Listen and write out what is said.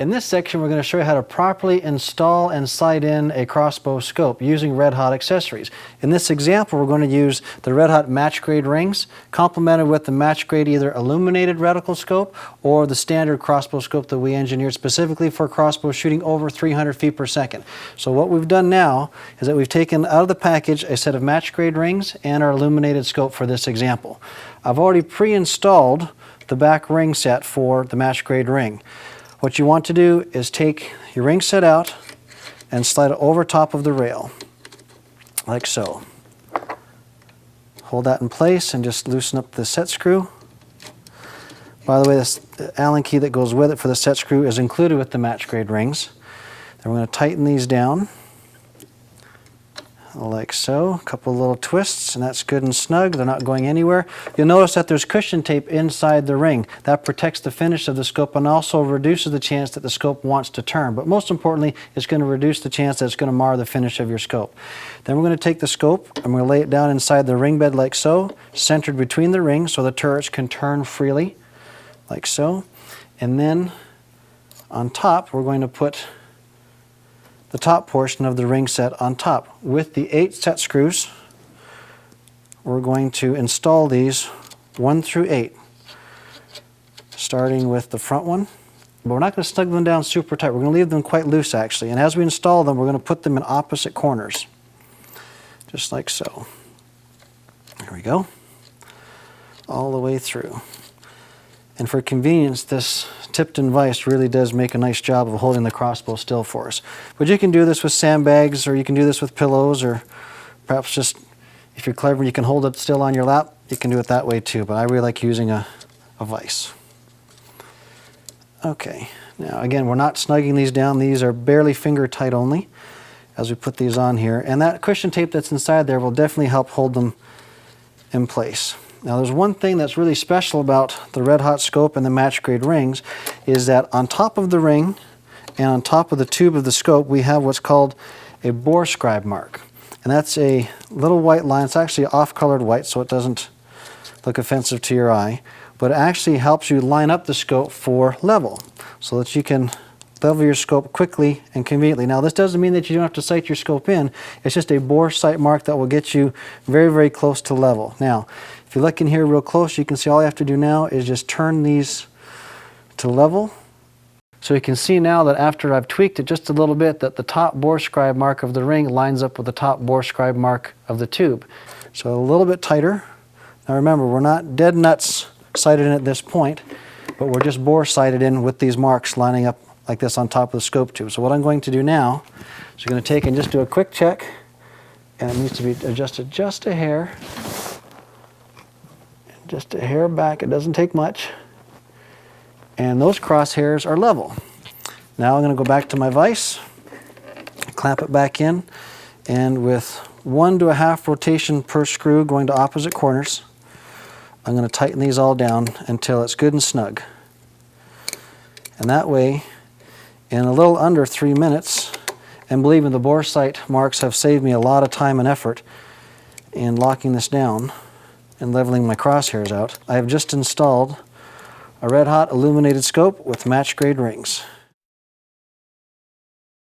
In this section, we're going to show you how to properly install and sight in a crossbow scope using Red Hot accessories. In this example, we're going to use the Red Hot match grade rings, complemented with the match grade either illuminated reticle scope or the standard crossbow scope that we engineered specifically for crossbow shooting over 300 feet per second. So what we've done now is that we've taken out of the package a set of match grade rings and our illuminated scope for this example. I've already pre-installed the back ring set for the match grade ring. What you want to do is take your ring set out and slide it over top of the rail, like so. Hold that in place and just loosen up the set screw. By the way, this Allen key that goes with it for the set screw is included with the match grade rings. Then we're going to tighten these down, like so. A couple little twists, and that's good and snug. They're not going anywhere. You'll notice that there's cushion tape inside the ring. That protects the finish of the scope and also reduces the chance that the scope wants to turn. But most importantly, it's going to reduce the chance that it's going to mar the finish of your scope. Then we're going to take the scope and we're going to lay it down inside the ring bed like so, centered between the rings so the turrets can turn freely, like so. And then on top, we're going to put the top portion of the ring set on top. With the 8 set screws, we're going to install these 1 through 8, starting with the front one. But we're not going to snug them down super tight. We're going to leave them quite loose actually. And as we install them, we're going to put them in opposite corners, just like so. There we go, all the way through. And for convenience, this Tipton vise really does make a nice job of holding the crossbow still for us. But you can do this with sandbags, or you can do this with pillows, or perhaps just, if you're clever, you can hold it still on your lap. You can do it that way too, but I really like using a vise. Okay, now again, we're not snugging these down. These are barely finger tight only as we put these on here. And that cushion tape that's inside there will definitely help hold them in place. Now there's one thing that's really special about the Red Hot scope and the match grade rings is that on top of the ring and on top of the tube of the scope we have what's called a bore scribe mark. And that's a little white line. It's actually off-colored white so it doesn't look offensive to your eye, but it actually helps you line up the scope for level so that you can level your scope quickly and conveniently. Now this doesn't mean that you don't have to sight your scope in. It's just a bore sight mark that will get you very, very close to level. Now if you look in here real close, you can see all you have to do now is just turn these to level. So you can see now that after I've tweaked it just a little bit that the top bore scribe mark of the ring lines up with the top bore scribe mark of the tube. So a little bit tighter. Now remember, we're not dead nuts sighted in at this point, but we're just bore sighted in with these marks lining up like this on top of the scope tube. So what I'm going to do now is I'm going to take and just do a quick check, and it needs to be adjusted just a hair. Just a hair back, it doesn't take much. And those crosshairs are level. Now I'm going to go back to my vise, clamp it back in, and with 1 to 1/2 rotation per screw going to opposite corners, I'm going to tighten these all down until it's good and snug. And that way, in a little under 3 minutes, and believe me, the bore sight marks have saved me a lot of time and effort in locking this down and leveling my crosshairs out, I have just installed a Red Hot illuminated scope with match grade rings.